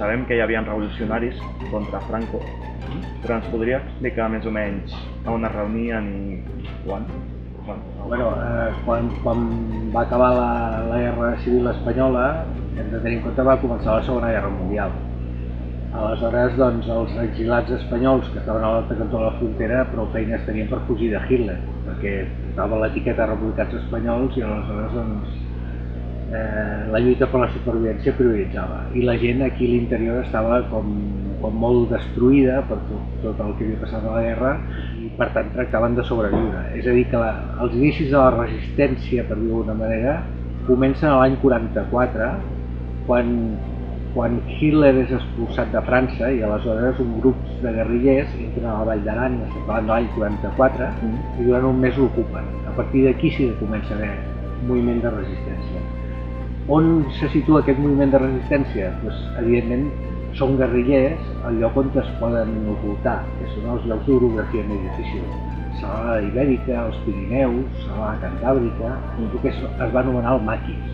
sabem que hi havia revolucionaris contra Franco, però ens podria explicar més o menys a on es reunien i quan? Quan va acabar la Guerra Civil Espanyola, hem de tenir en compte que va començar la Segona Guerra Mundial. Aleshores, doncs, els exilats espanyols que estaven a l'altre cantó de la frontera prou feines tenien per fugir de Hitler, perquè estava l'etiqueta republicans espanyols i aleshores doncs, la lluita per la supervivència prioritzava. I la gent aquí a l'interior estava com molt destruïda per tot el que havia passat a la guerra i per tant tractaven de sobreviure. És a dir, que els inicis de la resistència, per dir-ho d'alguna manera, comencen a l'any 44, quan Hitler és expulsat de França i aleshores un grup de guerrillers entren a la Vall d'Aran, estem parlant de l'any 44, i durant un mes l'ocupen. A partir d'aquí sí que comença a haver un moviment de resistència. On se situa aquest moviment de resistència? Doncs, evidentment, són guerrillers al lloc on es poden ocultar, que són els llocs d'orografia més difícils. Serralada Ibèrica, els Pirineus, Serralada Cantàbrica, el que es va anomenar el maquis.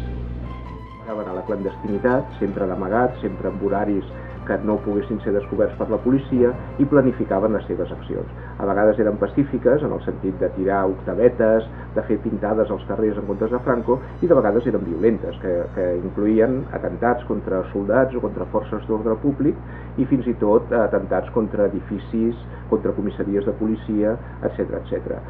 Estaven a la clandestinitat, sempre d'amagat, sempre amb horaris que no poguessin ser descoberts per la policia i planificaven les seves accions. A vegades eren pacífiques, en el sentit de tirar octavetes, de fer pintades als carrers en comptes de Franco, i de vegades eren violentes, que incloïen atemptats contra soldats o contra forces d'ordre públic i fins i tot atemptats contra edificis, contra comissaries de policia, etc.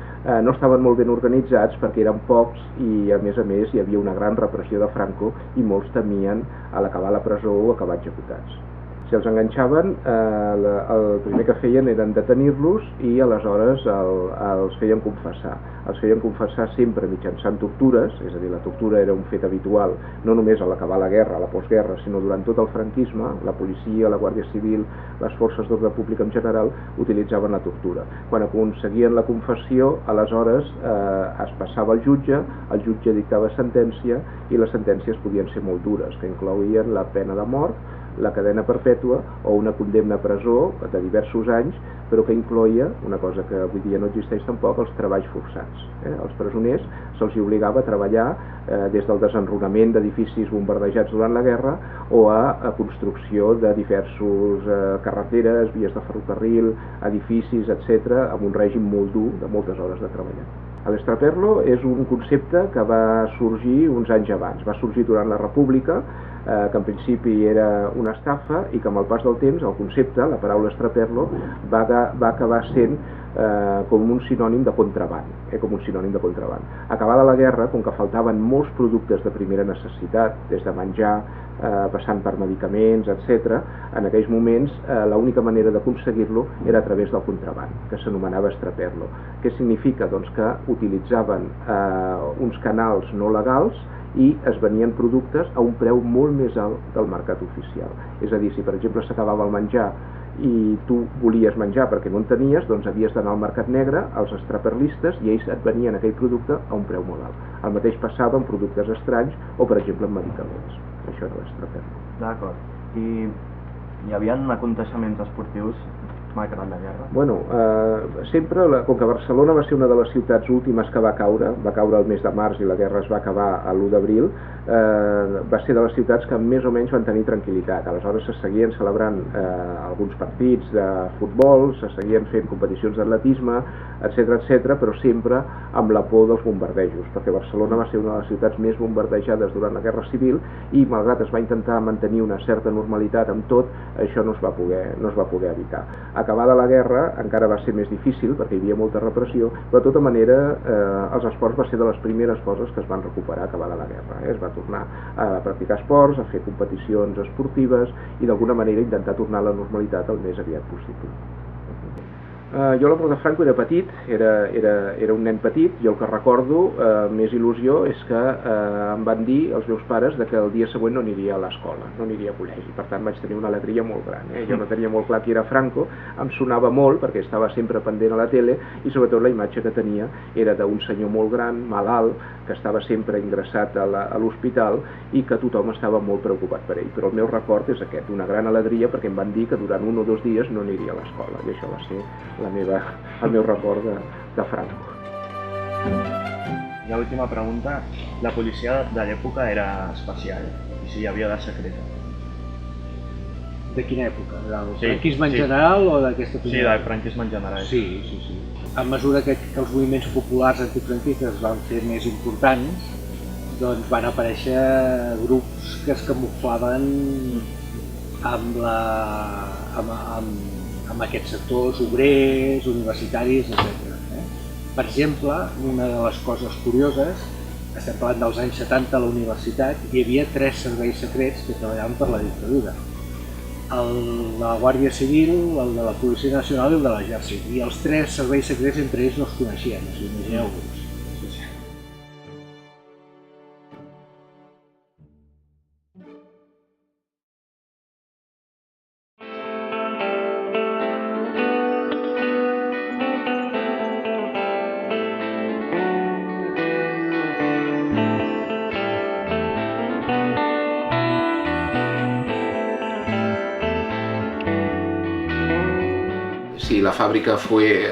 No estaven molt ben organitzats perquè eren pocs i a més hi havia una gran repressió de Franco i molts temien a l'acabar a la presó o acabar executats. Si els enganxaven, el primer que feien eren detenir-los i aleshores els feien confessar. Els feien confessar sempre mitjançant tortures, és a dir, la tortura era un fet habitual, no només a l'acabar la guerra, a la postguerra, sinó durant tot el franquisme, la policia, la Guàrdia Civil, les forces d'ordre públic en general utilitzaven la tortura. Quan aconseguien la confessió, aleshores es passava al jutge, el jutge dictava sentència i les sentències podien ser molt dures, que incloïen la pena de mort, la cadena perpètua o una condemna a presó de diversos anys, però que incloïa, una cosa que avui dia no existeix tampoc, els treballs forçats. Els presoners se'ls obligava a treballar des del desenrunament d'edificis bombardejats durant la guerra o a construcció de diversos carreteres, vies de ferrocarril, edificis, etc., amb un règim molt dur de moltes hores de treballar. L'extraperlo és un concepte que va sorgir uns anys abans, va sorgir durant la República, que en principi era una estafa i que amb el pas del temps el concepte, la paraula extraperlo, va acabar sent com un sinònim de contraban, Acabada la guerra, com que faltaven molts productes de primera necessitat, des de menjar, passant per medicaments, etc., en aquells moments l'única manera d'aconseguir-lo era a través del contraban, que s'anomenava extraperlo. Què significa? Doncs que utilitzaven uns canals no legals i es venien productes a un preu molt més alt del mercat oficial. És a dir, si per exemple s'acabava el menjar i tu volies menjar perquè no en tenies, doncs havies d'anar al mercat negre, als extraperlistes, i ells et venien aquell producte a un preu molt alt. El mateix passava amb productes estranys o, per exemple, amb medicaments. Això era l'extraperlo. D'acord. I hi havia aconteixements esportius malgrat la guerra? Bueno, sempre, com que Barcelona va ser una de les ciutats últimes que va caure el mes de març i la guerra es va acabar l'1 d'abril, va ser de les ciutats que més o menys van tenir tranquil·litat. Aleshores se seguien celebrant alguns partits de futbol, se seguien fent competicions d'atletisme, etc., però sempre amb la por dels bombardejos, perquè Barcelona va ser una de les ciutats més bombardejades durant la Guerra Civil i malgrat es va intentar mantenir una certa normalitat amb tot, això no es va poder evitar. Acabada la guerra encara va ser més difícil perquè hi havia molta repressió, però de tota manera els esports va ser de les primeres coses que es van recuperar acabada la guerra. Es va tornar a practicar esports, a fer competicions esportives i d'alguna manera intentar tornar a la normalitat el més aviat possible. Jo a la mort de Franco era petit, era un nen petit, i el que recordo més il·lusió és que em van dir els meus pares que el dia següent no aniria a l'escola, no aniria a col·legi, per tant vaig tenir una alegria molt gran. Jo no tenia molt clar qui era Franco, em sonava molt perquè estava sempre pendent a la tele i sobretot la imatge que tenia era d'un senyor molt gran, malalt, que estava sempre ingressat a l'hospital i que tothom estava molt preocupat per ell, però el meu record és aquest, una gran alegria perquè em van dir que durant 1 o 2 dies no aniria a l'escola i això va ser el meu record de Franco. I l'última pregunta, la policia de l'època era especial i si hi havia de secreta? de quina època? Del Sí, franquisme en sí. general o d'aquesta Sí, del franquisme en general. Sí. A mesura que els moviments populars antifranquistes van ser més importants, doncs van aparèixer grups que es camuflaven amb aquests sectors obrers, universitaris, etc. Per exemple, una de les coses curioses, estem parlant dels anys 70 a la universitat, hi havia 3 serveis secrets que treballaven per la dictadura. El de la Guàrdia Civil, el de la Policia Nacional i el de l'Exèrcit. I els 3 serveis secrets entre ells no es coneixien, o sigui, imagineu-vos. Sí, la fábrica fue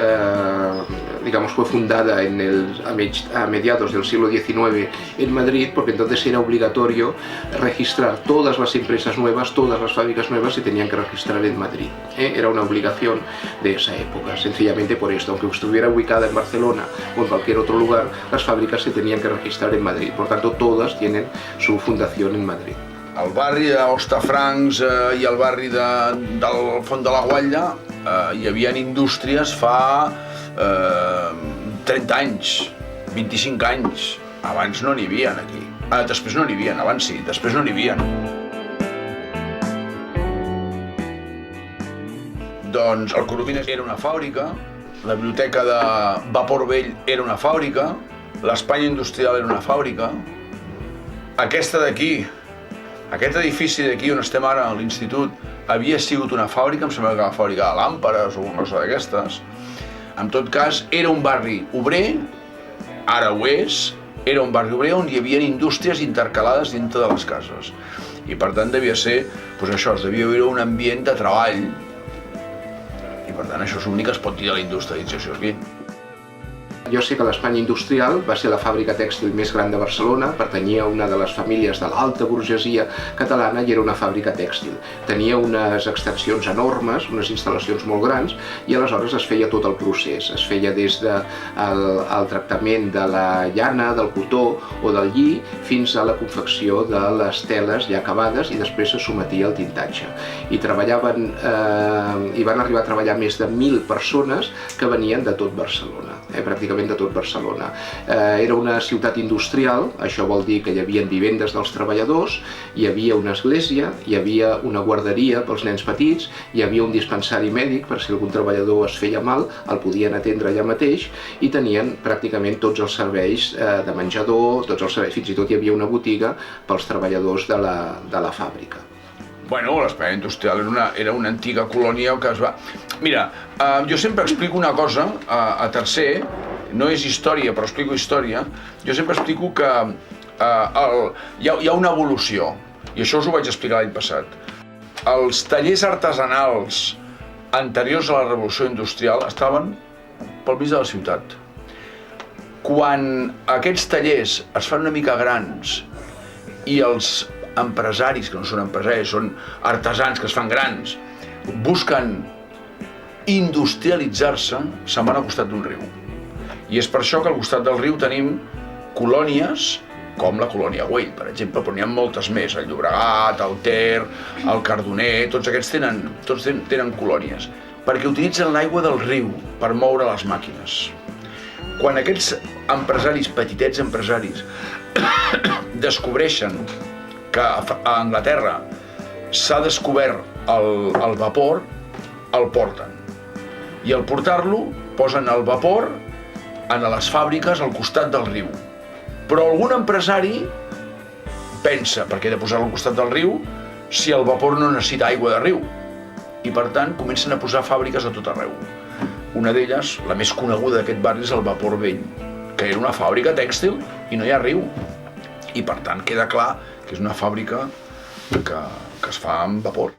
fundada a mediados del siglo XIX en Madrid, porque entonces era obligatorio registrar todas las empresas nuevas, todas las fábricas nuevas se tenían que registrar en Madrid. Era una obligación de esa época, sencillamente por esto. Aunque estuviera ubicada en Barcelona o en cualquier otro lugar, las fábricas se tenían que registrar en Madrid. Por tanto, todas tienen su fundación en Madrid. Al barri d'Hostafrancs i al barri del Font de la Guatlla hi havia indústries fa 30 anys, 25 anys. Abans no n'hi havia aquí. Després no n'hi havia, abans sí, després no n'hi havia. Doncs el Coromines era una fàbrica, la biblioteca de Vapor Vell era una fàbrica, l'Espanya Industrial era una fàbrica, aquesta d'aquí, aquest edifici d'aquí on estem ara, a l'institut, havia sigut una fàbrica, em sembla que una fàbrica de làmperes o una cosa d'aquestes. En tot cas, era un barri obrer, ara ho és, era un barri obrer on hi havia indústries intercalades dintre de les cases. I per tant devia ser, doncs això, es devia viure un ambient de treball. I per tant això és l'únic que es pot dir de la industrialització aquí. Jo sé que l'Espanya Industrial va ser la fàbrica tèxtil més gran de Barcelona, pertanyia a una de les famílies de l'alta burgesia catalana i era una fàbrica tèxtil. Tenia unes extensions enormes, unes instal·lacions molt grans i aleshores es feia tot el procés. Es feia des del tractament de la llana, del cotó o del lli fins a la confecció de les teles ja acabades i després se sometia al tintatge. I treballaven, hi van arribar a treballar més de 1.000 persones que venien de tot Barcelona, pràcticament de tot Barcelona. Era una ciutat industrial, això vol dir que hi havia vivendes dels treballadors, hi havia una església, hi havia una guarderia pels nens petits, hi havia un dispensari mèdic per si algun treballador es feia mal, el podien atendre allà mateix i tenien pràcticament tots els serveis de menjador, tots els serveis, fins i tot hi havia una botiga pels treballadors de la fàbrica. Bueno, l'Espanya Industrial era una antiga colònia que es va... Mira, jo sempre explico una cosa a tercer, no és història, però explico història. Jo sempre explico que hi ha una evolució, i això us ho vaig explicar l'any passat. Els tallers artesanals anteriors a la Revolució Industrial estaven pel mig de la ciutat. Quan aquests tallers es fan una mica grans i els empresaris, que no són empresaris, són artesans que es fan grans, busquen industrialitzar-se, se'n van al costat d'un riu. I és per això que al costat del riu tenim colònies, com la colònia Güell, per exemple, però n'hi ha moltes més, el Llobregat, el Ter, el Cardoner, tots aquests tenen colònies, perquè utilitzen l'aigua del riu per moure les màquines. Quan aquests empresaris, petitets empresaris, descobreixen que a Anglaterra s'ha descobert el vapor, el porten. I al portar-lo, posen el vapor a les fàbriques al costat del riu. Però algun empresari pensa, perquè he de posar-lo al costat del riu, si el vapor no necessita aigua de riu. I per tant comencen a posar fàbriques a tot arreu. Una d'elles, la més coneguda d'aquest barri, és el Vapor Vell, que era una fàbrica tèxtil i no hi ha riu. I per tant queda clar que és una fàbrica que es fa amb vapor.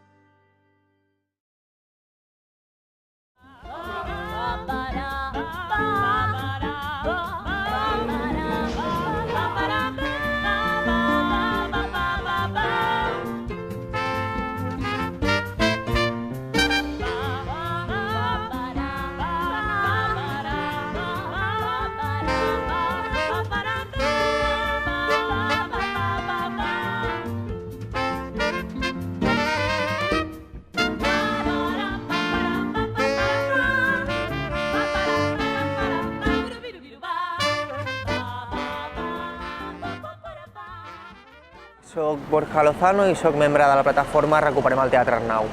Soc Borja Lozano i soc membre de la plataforma Recuperem el Teatre Arnau.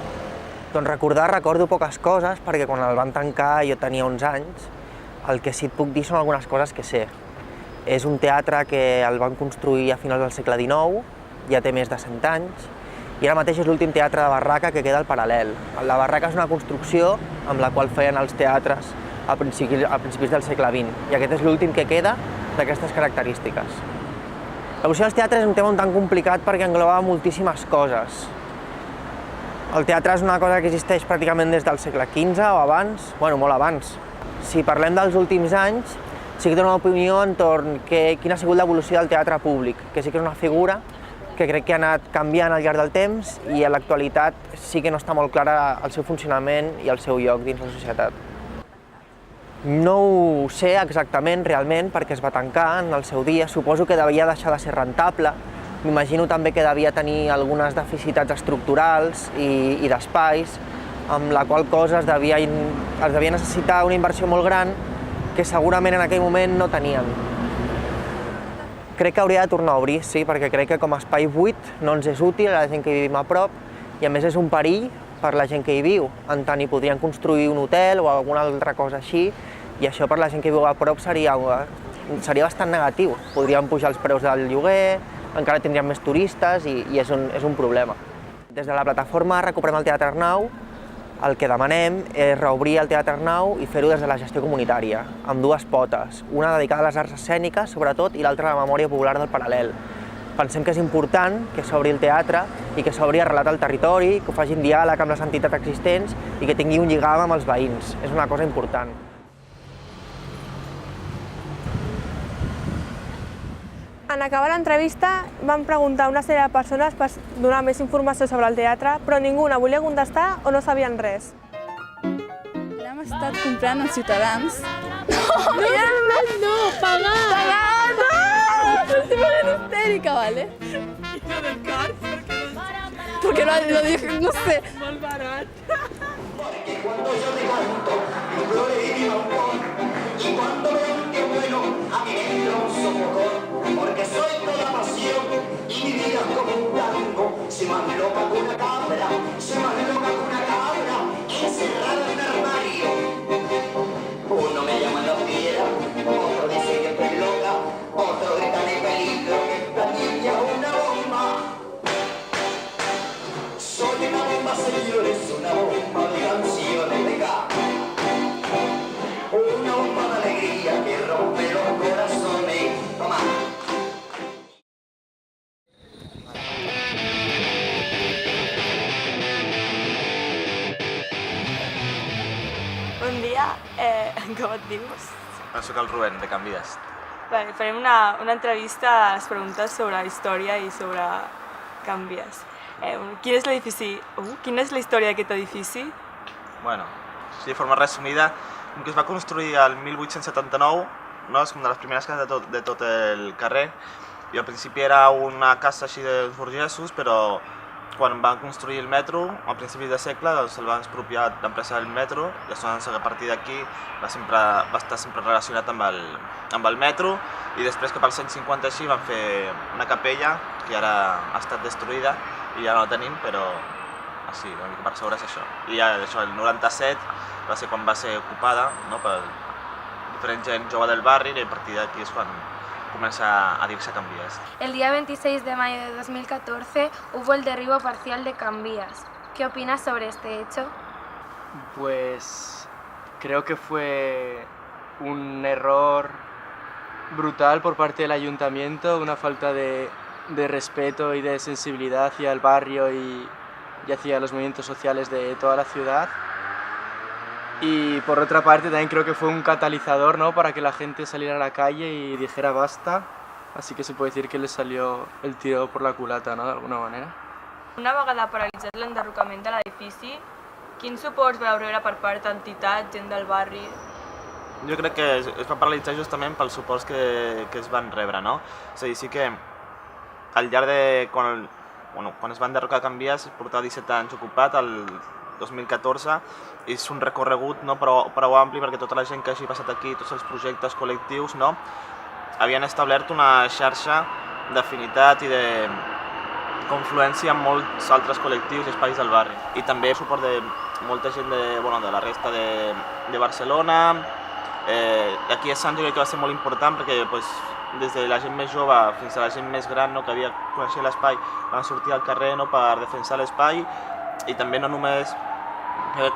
Doncs recordo poques coses, perquè quan el van tancar jo tenia 11 anys. El que sí et puc dir són algunes coses que sé. És un teatre que el van construir a finals del segle XIX, ja té més de 100 anys, i ara mateix és l'últim teatre de barraca que queda al Paral·lel. La barraca és una construcció amb la qual feien els teatres a principis del segle XX, i aquest és l'últim que queda d'aquestes característiques. L'evolució dels teatres és un tema un tant complicat perquè engloba moltíssimes coses. El teatre és una cosa que existeix pràcticament des del segle XV o abans, bueno, molt abans. Si parlem dels últims anys, sí que dono una opinió entorn quina ha sigut l'evolució del teatre públic, que sí que és una figura que crec que ha anat canviant al llarg del temps i a l'actualitat sí que no està molt clara el seu funcionament i el seu lloc dins la societat. No ho sé exactament, realment, perquè es va tancar en el seu dia. Suposo que devia deixar de ser rentable. M'imagino també que devia tenir algunes deficitats estructurals i d'espais, amb la qual cosa es devia necessitar una inversió molt gran que segurament en aquell moment no tenien. Crec que hauria de tornar a obrir, sí, perquè crec que com a espai buit no ens és útil a la gent que vivim a prop i a més és un perill per la gent que hi viu. En tant, hi podrien construir un hotel o alguna altra cosa així i això per la gent que viu a prop seria bastant negatiu. Podrien pujar els preus del lloguer, encara tindríem més turistes i és un problema. Des de la plataforma Recuperem el Teatre Arnau, el que demanem és reobrir el Teatre Arnau i fer-ho des de la gestió comunitària, amb dues potes, una dedicada a les arts escèniques, sobretot, i l'altra a la memòria popular del Paral·lel. Pensem que és important que s'obri el teatre i que s'obri arrelat al territori, que ho facin diàleg amb les entitats existents i que tingui un lligam amb els veïns. És una cosa important. En acabar l'entrevista vam preguntar a una sèrie de persones per donar més informació sobre el teatre, però ninguna volia contestar o no sabien res. L'hem estat comprant als ciutadans. No, pagar! ¡Pagar! ¡No! Estoy poniendo histérica, ¿vale? ¿Y lo del car? Porque lo dije, no sé. Molt barat. Porque cuando yo te canto, mi flores y mi bombón, y cuando veo que bueno, a mí me entra un sofocón, porque soy toda pasión, y mi vida es como un tango, soy más loca que una cabra, soy más loca que una cabra, encerrada en un armario. Uno me llama la fiera, otro dice que estoy loca, otro grita de peligro, que esta niña es una bomba. Soy una bomba, señores, una bomba de canciones de acá. Una bomba de alegría que rompe los corazones. Toma. Bon dia, com et dius? Soc el Rubén, de Can Vies. Vale, farem una entrevista a les preguntes sobre història i sobre Can Vies. Quin és la història d'aquest edifici? Bueno, sí, de forma resumida, que es va construir el 1879, no? És una de les primeres cases de tot el carrer, i al principi era una casa així dels burgesos, però quan van construir el metro, a principis de segle, doncs el van expropiar l'empresa del metro, i aleshores a partir d'aquí va estar sempre relacionat amb el metro, i després cap als anys 50 així van fer una capella, que ara ha estat destruïda, i ja no la tenim, però així, una mica per sobre és això. I ja això, el 97 va ser quan va ser ocupada, no, per diferent gent jove del barri, i a partir d'aquí és quan comença a dir-se Can Vies. El día 26 de mayo de 2014 hubo el derribo parcial de Can Vies. ¿Qué opinas sobre este hecho? Pues creo que fue un error brutal por parte del ayuntamiento, una falta de respeto y de sensibilidad hacia el barrio y hacia los movimientos sociales de toda la ciudad. Y por otra parte también creo que fue un catalizador, ¿no?, para que la gente saliera a la calle y dijera basta, así que se puede decir que le salió el tiro por la culata, ¿no?, de alguna manera. Una vegada paralitzat l'enderrocament de l'edifici, quins suports va rebre per part d'entitats, gent del barri? Jo crec que es va paralitzar justament pels suports que es van rebre, no? És a dir, sí que al llarg de... Quan es va enderrocar Can Vies, portava 17 anys ocupat, el 2014, és un recorregut, no, prou ampli perquè tota la gent que hagi passat aquí, tots els projectes col·lectius, no, havien establert una xarxa d'afinitat i confluència amb molts altres col·lectius i espais del barri. I també el suport de molta gent de la resta de Barcelona. Aquí a Sant jo crec que va ser molt important perquè des de la gent més jove fins a la gent més gran que havia coneixet l'espai van sortir al carrer per defensar l'espai i també no només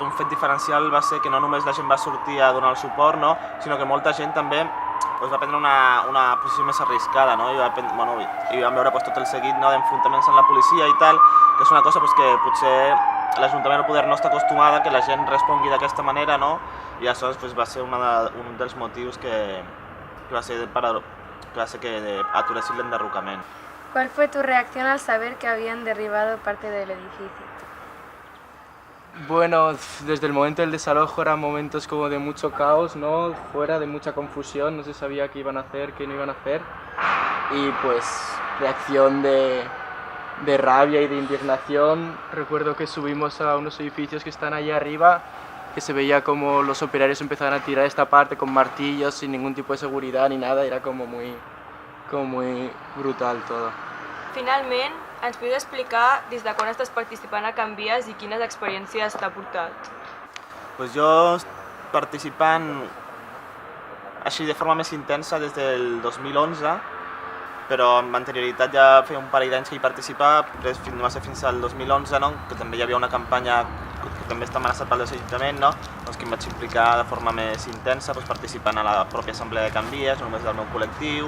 un fet diferencial va ser que no només la gent va sortir a donar el suport, sinó que molta gent també va prendre una posició més arriscada i vam veure tot el seguit d'enfrontaments amb la policia i tal, que és una cosa que potser l'Ajuntament no està acostumada que la gent respongui d'aquesta manera, i això va ser un dels motius que va ser que aturessin l'enderrocament. ¿Cuál fue tu reacción al saber que habían derribado parte del edificio? Bueno, desde el momento del desalojo eran momentos como de mucho caos, ¿no? Fuera, de mucha confusión, no se sabía qué iban a hacer, qué no iban a hacer. Y pues reacción de rabia y de indignación. Recuerdo que subimos a unos edificios que están allá arriba, que se veía como los operarios empezaban a tirar esta parte con martillos sin ningún tipo de seguridad ni nada, era como muy brutal todo. Finalment, ens podries explicar des de quan estàs participant a Canvies i quines experiències t'ha portat? Jo participant així de forma més intensa des del 2011, però amb anterioritat ja feia un parell d'anys que hi participava, no va ser fins al 2011, que també hi havia una campanya que també està amenaçat pel desallotjament, que em vaig implicar de forma més intensa participant a la pròpia assemblea de Canvies, només del meu col·lectiu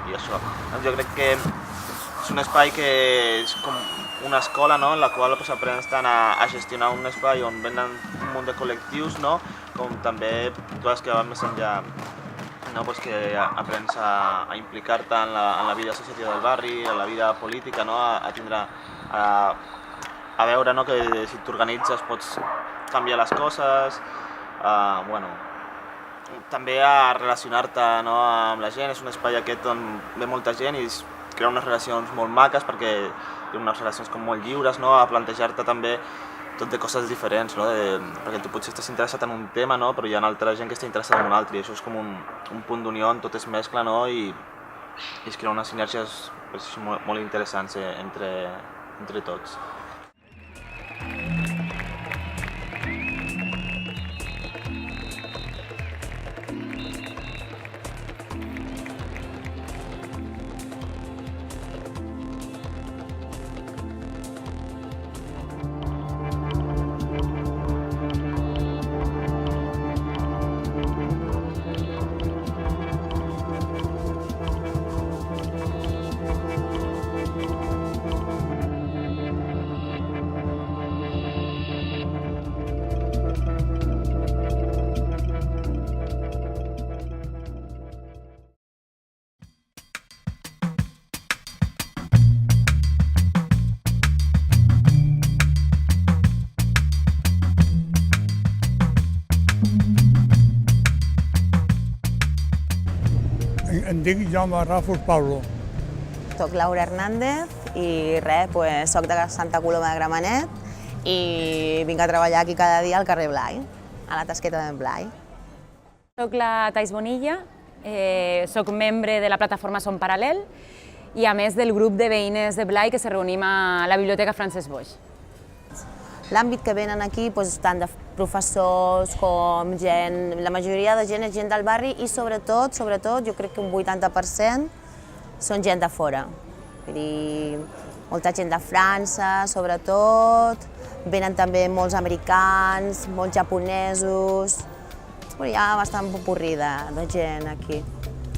i això. Jo crec que és un espai que és com una escola en la qual aprens tant a gestionar un espai on venen un munt de col·lectius, com també coses que van més enllà, que aprens a implicar-te en la vida associativa del barri, en la vida política, a veure que si t'organitzes pots canviar les coses, també a relacionar-te amb la gent. És un espai aquest on ve molta gent i crea unes relacions molt maques perquè hi ha unes relacions molt lliures, a plantejar-te també tot de coses diferents, perquè tu potser estàs interessat en un tema, però hi ha altra gent que està interessada en un altre i això és com un punt d'unió on tot es mescla i es creen unes sinergies molt interessants entre tots. Em dic Jaume Ràfols Pablo. Soc Laura Hernández i soc de Santa Coloma de Gramenet i vinc a treballar aquí cada dia al carrer Blai, a la tasqueta d'en Blai. Soc la Thais Bonilla, soc membre de la plataforma Som Paral·lel i a més del grup de veïnes de Blai que se reunim a la Biblioteca Francesc Boix. L'àmbit que venen aquí, tant de professors com gent, la majoria de gent és gent del barri i sobretot, jo crec que un 80% són gent de fora. Vull dir, molta gent de França, sobretot, venen també molts americans, molts japonesos, hi ha bastant popurrí de gent aquí.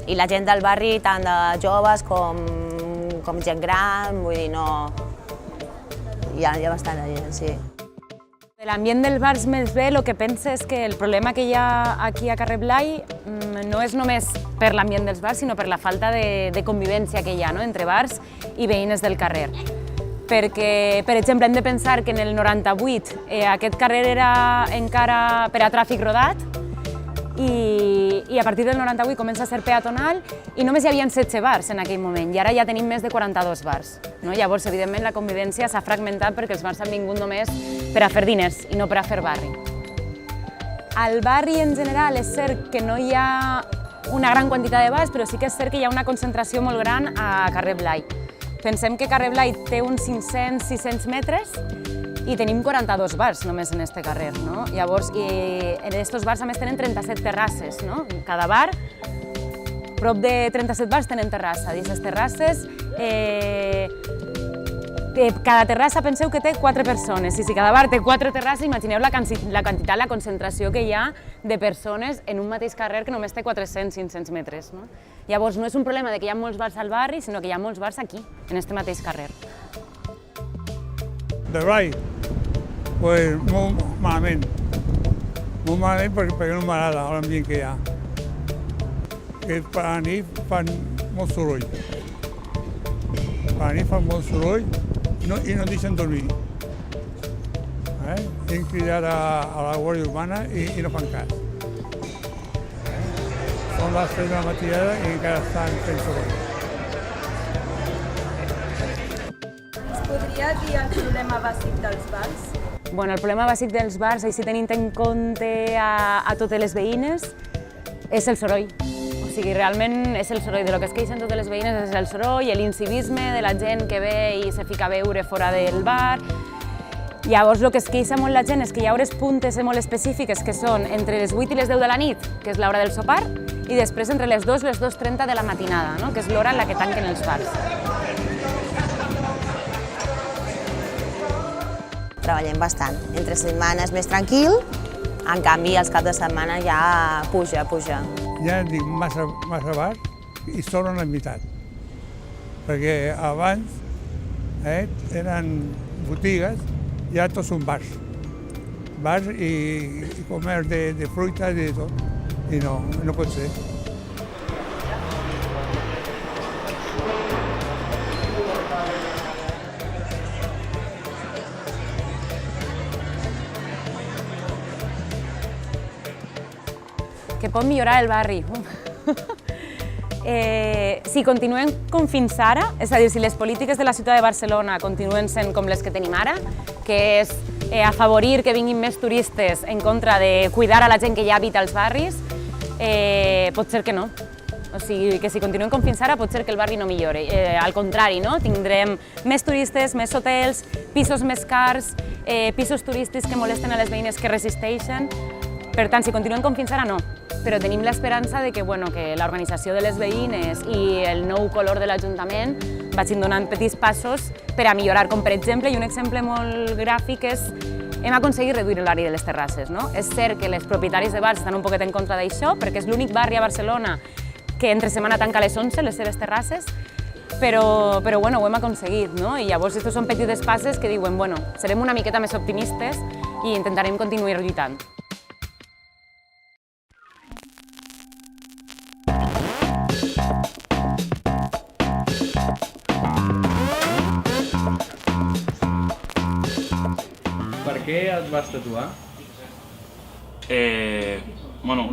I la gent del barri, tant de joves com gent gran, vull dir, hi ha bastant de gent, sí. De l'ambient del bar més bé, el que penso és que el problema que hi ha aquí a carrer Blai no és només per l'ambient dels bars, sinó per la falta de convivència que hi ha entre bars i veïnes del carrer. Perquè, per exemple, hem de pensar que en el 98 aquest carrer era encara per a tràfic rodat i a partir del 98 comença a ser peatonal i només hi havia 16 bars en aquell moment i ara ja tenim més de 42 bars. Llavors, evidentment, la convivència s'ha fragmentat perquè els bars han vingut només per a fer diners i no per a fer barri. Al barri en general és cert que no hi ha una gran quantitat de bars, però sí que és cert que hi ha una concentració molt gran a carrer Blai. Pensem que Carrer Blai té uns 500-600 metres i tenim 42 bars només en este carrer, no? Llavors, en aquests bars a més tenen 37 terrasses, no? Cada bar, prop de 37 bars tenen terrassa. D'aquestes terrasses, cada terrassa penseu que té 4 persones, i si cada bar té 4 terrasses, imagineu la quantitat, la concentració que hi ha de persones en un mateix carrer que només té 400-500 metres. No? Llavors no és un problema de que hi ha molts bars al barri, sinó que hi ha molts bars aquí, en este mateix carrer. De Blai, pues molt malament. Molt malament perquè no m'agrada l'ambient que hi ha. Que per a la nit fan molt soroll. Per a la nit fan molt soroll i no deixen dormir. Hem cridat a la Guàrdia Urbana i no fan cas. Són les 3 de la matinada i encara estan fent soroll. Ens podria dir el problema bàsic dels bars? Bueno, el problema bàsic dels bars, així tenint en compte a totes les veïnes, és el soroll. O sigui, realment és el soroll. De lo que es queixen totes les veïnes és el soroll, l'incivisme de la gent que ve i se fica a beure fora del bar. Llavors, el que es queixa molt la gent és que hi ha hores puntes molt específiques que són entre les 8 i les 10 de la nit, que és l'hora del sopar, i després entre les 2 i les 2:30 de la matinada, no? Que és l'hora en la que tanquen els bars. Treballem bastant. Entre setmana és més tranquil, en canvi els caps de setmana ja puja. Ja dic massa bars i sobren la meitat. Perquè abans eren botigues i ara tots són bars. Bars i comerç de fruita i de tot. I no pot ser. Que pot millorar el barri. Si continuem com fins ara, és a dir, si les polítiques de la ciutat de Barcelona continuen sent com les que tenim ara, que és afavorir que vinguin més turistes en contra de cuidar a la gent que ja habita als barris, pot ser que no. O sigui, que si continuem com fins ara pot ser que el barri no millori. Al contrari, no? Tindrem més turistes, més hotels, pisos més cars, pisos turístics que molesten a les veïnes que resisteixen. Per tant, si continuem com fins ara, no. Però tenim l'esperança de que l'organització de les veïnes i el nou color de l'Ajuntament vagin donant petits passos per a millorar, com per exemple, i un exemple molt gràfic és hem aconseguit reduir l'horari de les terrasses. No? És cert que els propietaris de bars estan un poquet en contra d'això, perquè és l'únic barri a Barcelona que entre setmana tanca a les 11 les seves terrasses, però ho hem aconseguit. No? I llavors, aquests són petites passes que diuen, serem una miqueta més optimistes i intentarem continuar lluitant. Per què et vas tatuar?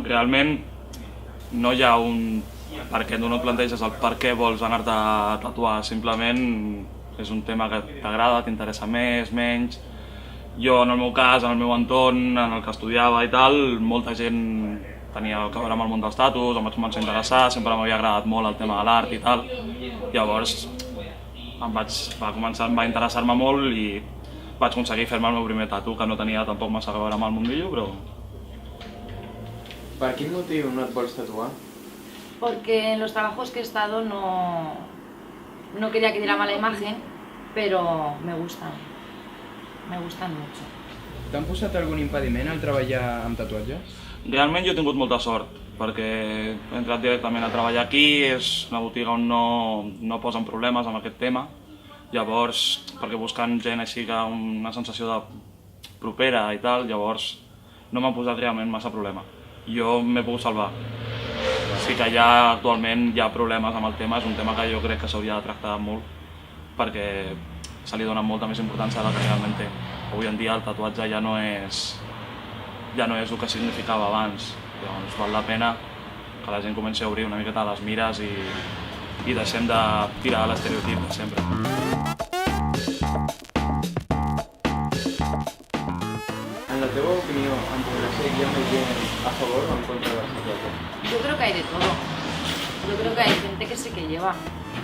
Realment no hi ha un per què, tu no et planteges el per què vols anar-te a tatuar, simplement és un tema que t'agrada, t'interessa més, menys. Jo, en el meu cas, en el meu entorn, en el que estudiava i tal, molta gent tenia que veure amb el món dels tatus, em vaig començar a interessar, sempre m'havia agradat molt el tema de l'art i tal. Llavors va interessar-me molt i vaig aconseguir fer-me el meu primer tatu, que no tenia tampoc massa a veure amb el mundillo, però... Per quin motiu no et vols tatuar? Porque en los trabajos que he estado no quería que diera mala imagen, pero me gustan mucho. T'han posat algun impediment al treballar amb tatuatges? Realment jo he tingut molta sort, perquè he entrat directament a treballar aquí, és una botiga on no posen problemes amb aquest tema. Llavors, perquè buscant gent així que una sensació de propera i tal, llavors no m'han posat realment massa problema. Jo m'he pogut salvar. Sí que ja actualment hi ha problemes amb el tema, és un tema que jo crec que s'hauria de tractar molt, perquè se li dona molta més importància a la que realment té. Avui en dia el tatuatge ja no és el que significava abans. Llavors val la pena que la gent comenci a obrir una miqueta les mires i deixem de tirar l'estereotip de sempre. En la teva opinió, en progressió hi ha més gent a favor o en contra de la tatuatge? Yo creo que hay de todo. Yo creo que hay gente que sí que lleva,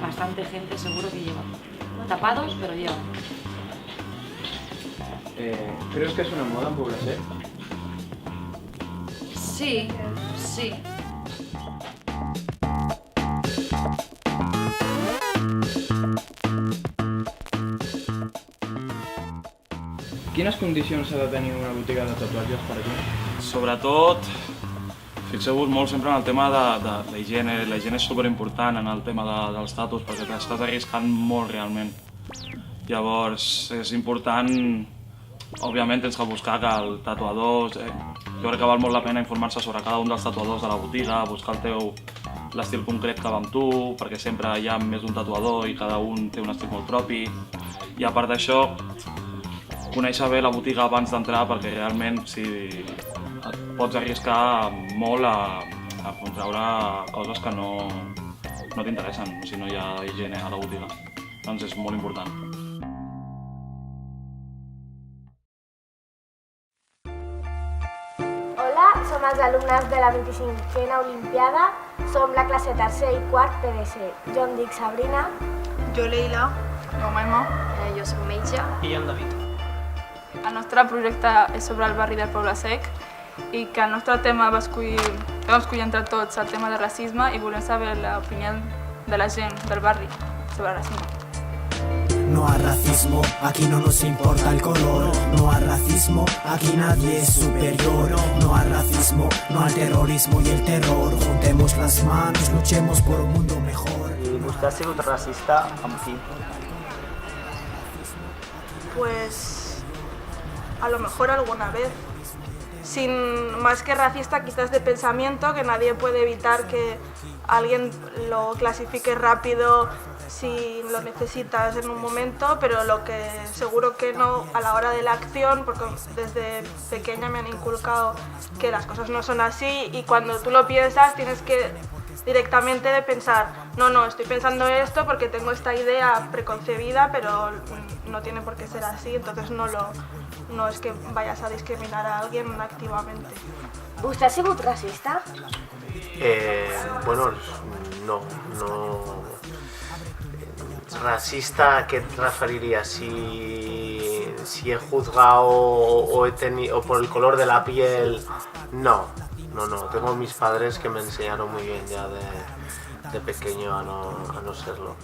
bastante gente seguro que lleva. tapados, pero llevan. ¿Crees que es una moda en Poblasec? Sí, sí. Quines condicions ha de tenir una botiga de tatuatges per aquí? Sobretot, fixeu-vos molt sempre en el tema de la higiene. La higiene és superimportant en el tema dels tatus perquè t'estàs arriscant molt realment. Llavors, és important, òbviament tens que buscar que el tatuador... Jo crec que val molt la pena informar-se sobre cada un dels tatuadors de la botiga, buscar l'estil concret que va amb tu, perquè sempre hi ha més d'un tatuador i cada un té un estil molt propi. I a part d'això, conèixer bé la botiga abans d'entrar perquè realment et pots arriscar molt a contraure coses que no t'interessen si no hi ha higiene a la botiga. Doncs és molt important. Hola, som els alumnes de la 25a Olimpiada. Som la classe tercer i quart PDC. Jo em dic Sabrina. Jo Leila. Jo Maima. Jo soc Meitja. I en David. El nostre projecte és sobre el barri del Poblasec i que el nostre tema vam escollir entre tots el tema de racisme i volem saber l'opinió de la gent del barri sobre el racisme. No hay racismo, aquí no nos importa el color. No hay racismo, aquí nadie es superior. No hay racismo, no al terrorismo y el terror. Juntemos las manos, luchemos por un mundo mejor. I vostè ha sigut racista amb qui? Pues a lo mejor alguna vez. Más que racista, quizás de pensamiento, que nadie puede evitar que alguien lo clasifique rápido si lo necesitas en un momento, pero lo que seguro que no a la hora de la acción, porque desde pequeña me han inculcado que las cosas no son así y cuando tú lo piensas tienes que directamente de pensar, no, estoy pensando esto porque tengo esta idea preconcebida, pero no tiene por qué ser así, entonces no es que vayas a discriminar a alguien activamente. Vostè ha sigut racista? Bueno, no. Racista, ¿a qué te referirías? Si he juzgado o por el color de la piel, no. Tengo mis padres que me enseñaron muy bien ya de pequeño a no serlo.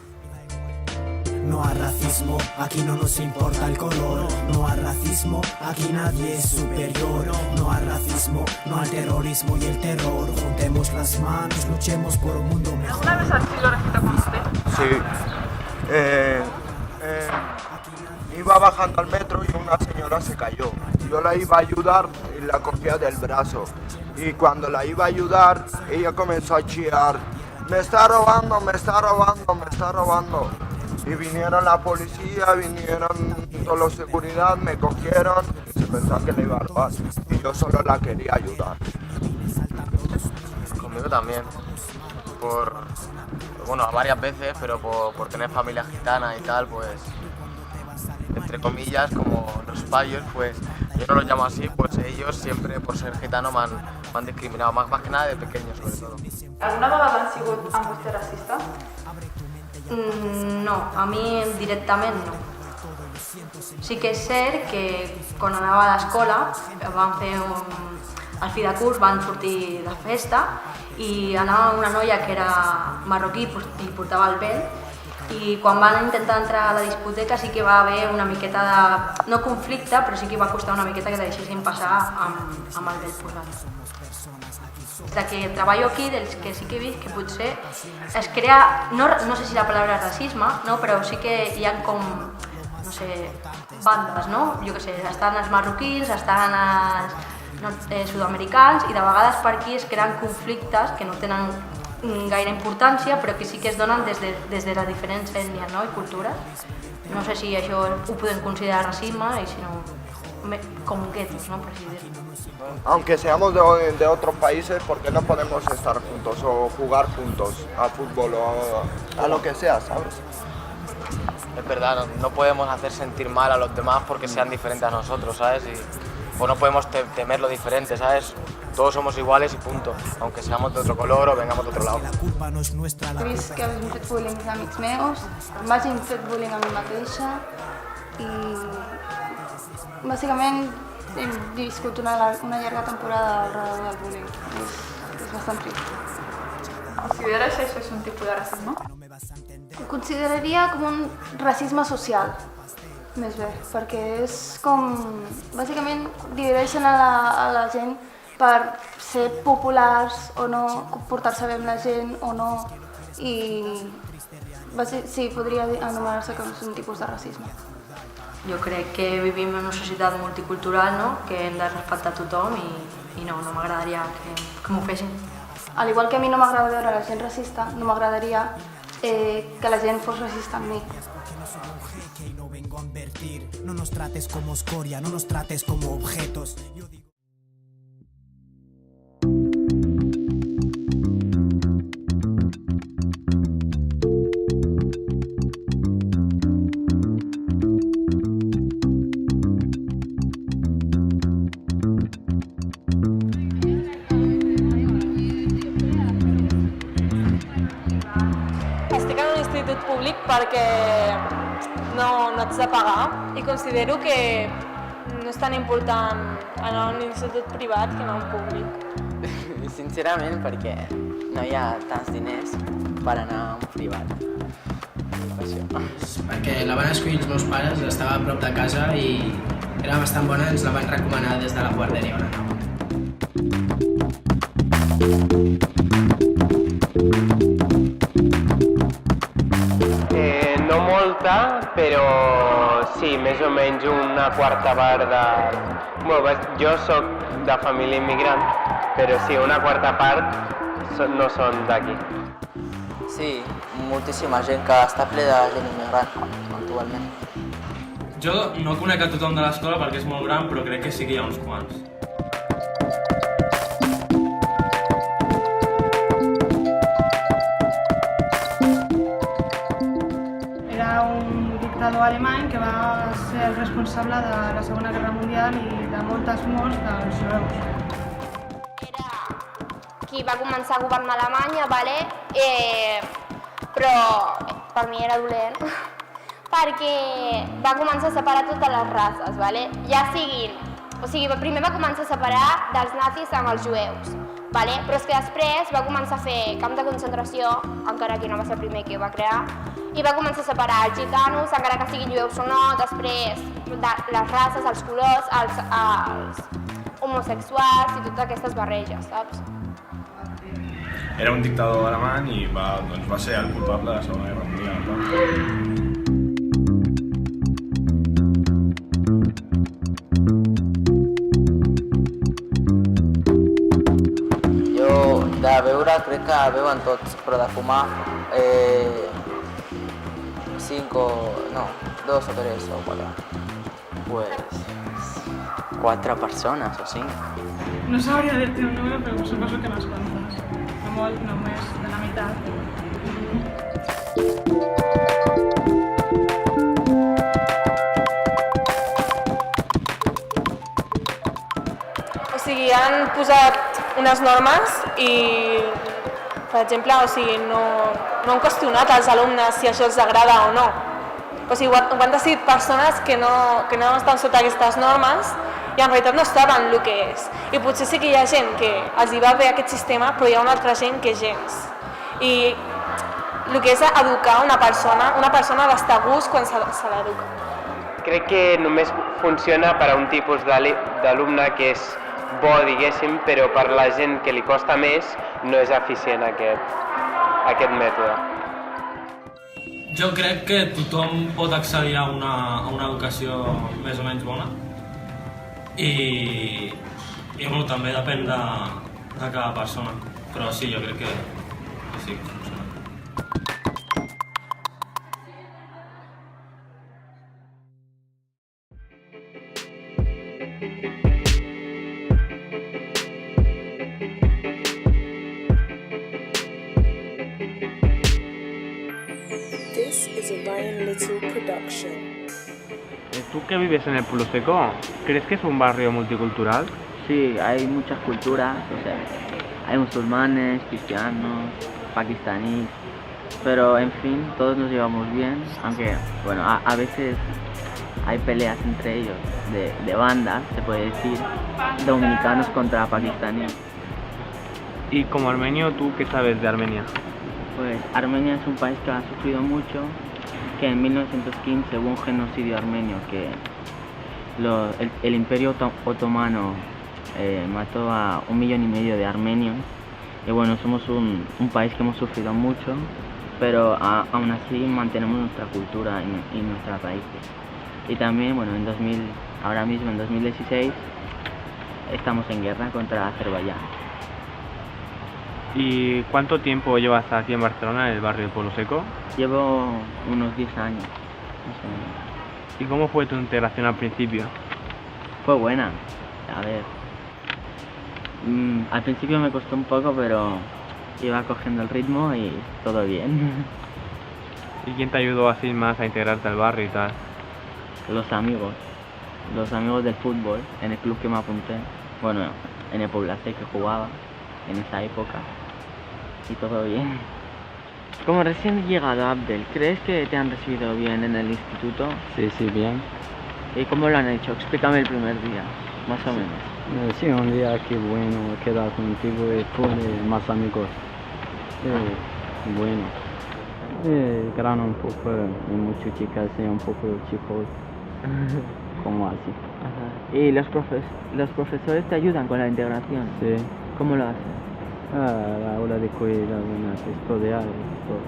No hay racismo, aquí no nos importa el color. No hay racismo, aquí nadie es superior. No hay racismo, no al terrorismo y el terror. Juntemos las manos, luchemos por un mundo mejor. ¿Alguna vez has sido racista con usted? Sí. Iba bajando al metro y una señora se cayó. Yo la iba a ayudar y la cogía del brazo. Y cuando la iba a ayudar, ella comenzó a chillar. Me está robando, me está robando, me está robando. Y vinieron la policía, vinieron todos los seguridad, me cogieron y se pensaba que le iba a robar. Y yo solo la quería ayudar. Conmigo también. Bueno, varias veces, pero por tener familia gitana y tal, pues, entre comillas, como los payos, pues, yo no los llamo así, pues ellos siempre, por ser gitano, me han discriminado, más que nada de pequeño, sobre todo. ¿Alguna vegada han sigut amb vostè racista? No, a mi directament no. Sí que és cert que quan anava a l'escola van fer al fi de curs, van sortir de festa i anava una noia que era marroquí i portava el vel i quan van intentar entrar a la discoteca sí que va haver una miqueta de, no conflicte, però sí que va costar una miqueta que deixessin passar amb el vel posat. De que treballo aquí, dels que sí que he vist que potser es crea, no sé si la paraula és racisme, no? Però sí que hi ha com, no sé, bandes, no? Jo què sé, estan els marroquins, estan els sud-americans i de vegades per aquí es creen conflictes que no tenen gaire importància però que sí que es donen des de les diferents ètnies, no? I cultures. No sé si això ho podem considerar racisme i si no, como guetos, ¿no? Por así decirlo. Aunque seamos de otros países, ¿por qué no podemos estar juntos o jugar juntos a fútbol o a lo que sea, sabes? Es verdad, no podemos hacer sentir mal a los demás porque sean diferentes a nosotros, ¿sabes? O no podemos temer lo diferente, ¿sabes? todos somos iguales y punto, aunque seamos de otro color o vengamos de otro lado. He vist que m'han fet bullying els amics meus, m'hagin fet bullying a mi mateixa i bàsicament he viscut una llarga temporada alrededor del bullying. És bastant trist. ¿Consideras eso es un tipo de racismo? Ho consideraria com un racisme social, més bé, perquè és com... Bàsicament divideixen a la gent per ser populars o no, portar-se bé amb la gent o no, i sí, podria anomenar-se com un tipus de racisme. Jo crec que vivim en una societat multicultural, no? Que hem de respectar tothom i no m'agradaria que m'ho fessin. Al igual que a mi no m'agrada veure la gent racista, no m'agradaria que la gent fos racista amb mi. No nos trates como escoria, no nos trates como objetos. Estic en un institut públic perquè no ets de pagar i considero que no és tan important anar a un institut privat que anar a un públic. Sincerament, perquè no hi ha tants diners per anar a un privat. Perquè la van escollir els meus pares, estava a prop de casa i era bastant bona, ens la van recomanar des de la guarderia on anava. No molta, però sí, més o menys una quarta part de... Bueno, jo soc de família immigrant, però sí, una quarta part no són d'aquí. Sí, moltíssima gent que està ple de gent immigrant, actualment. Jo no conec a tothom de l'escola perquè és molt gran, però crec que sí que hi ha uns quants. Era un dictador alemany que va ser el responsable de la Segona Guerra Mundial i de moltes morts dels jueus. Qui va començar a governar Alemanya, però per mi era dolent, perquè va començar a separar totes les races, ja siguin... O sigui, primer va començar a separar dels nazis amb els jueus, però és que després va començar a fer camps de concentració, encara que no va ser el primer que ho va crear, i va començar a separar els gitanos, encara que siguin jueus o no, després les races, els colors, els homosexuals i totes aquestes barreges, saps? Era un dictador alemany i va ser el culpable de la Segona Guerra Mundial. De beure crec que beuen tots, però de fumar 2 o 3 o 4. Pues 4 persones o 5. No sabria dir-te un número, però suposo que no es comptes. No molt, només de la meitat. O sigui, han posat unes normes i, per exemple, no han qüestionat als alumnes si això els agrada o no. O sigui, ho han decidit persones que no estan sota aquestes normes i en realitat no saben el que és. I potser sí que hi ha gent que els hi va bé aquest sistema, però hi ha una altra gent que gens. I el que és educar una persona ha d'estar a gust quan se l'educa. Crec que només funciona per a un tipus d'alumne que és bo, diguéssim, però per la gent que li costa més no és eficient aquest mètode. Jo crec que tothom pot accedir a una educació més o menys bona i també depèn de cada persona, però sí, jo crec que sí. Tú que vives en el Pueblo Seco, ¿crees que es un barrio multicultural? Sí, hay muchas culturas, o sea, hay musulmanes, cristianos, pakistaníes, pero en fin, todos nos llevamos bien, aunque, bueno, a veces hay peleas entre ellos, de bandas, se puede decir, dominicanos contra pakistaníes. Y como armenio, ¿tú qué sabes de Armenia? Pues Armenia es un país que ha sufrido mucho, que en 1915 hubo un genocidio armenio, que el Imperio Otomano mató a 1,5 millones de armenios, y bueno, somos un país que hemos sufrido mucho, pero aún así mantenemos nuestra cultura y nuestras raíces. Y también, bueno, ahora mismo en 2016 estamos en guerra contra Azerbaiyán. ¿Y cuánto tiempo llevas aquí en Barcelona, en el barrio del Pueblo Seco? Llevo unos 10 años, más o menos. ¿Y cómo fue tu integración al principio? Fue buena, a ver. Al principio me costó un poco, pero iba cogiendo el ritmo y todo bien. ¿Y quién te ayudó así más a integrarte al barrio y tal? Los amigos del fútbol, en el club que me apunté. Bueno, en el Poblasec que jugaba en esa época. Y todo bien. Como recién llegado, Abdel, ¿crees que te han recibido bien en el instituto? Sí, bien. ¿Y cómo lo han hecho? Explícame el primer día, más o menos. Sí, un día que bueno, quedar contigo y poner más amigos. Bueno. Grano un poco, muchas chicas y un poco chicos. Como así. Ajá. ¿Y los profesores te ayudan con la integración? Sí. ¿Cómo lo hacen? A la hora de cuidar, estudiar, todo.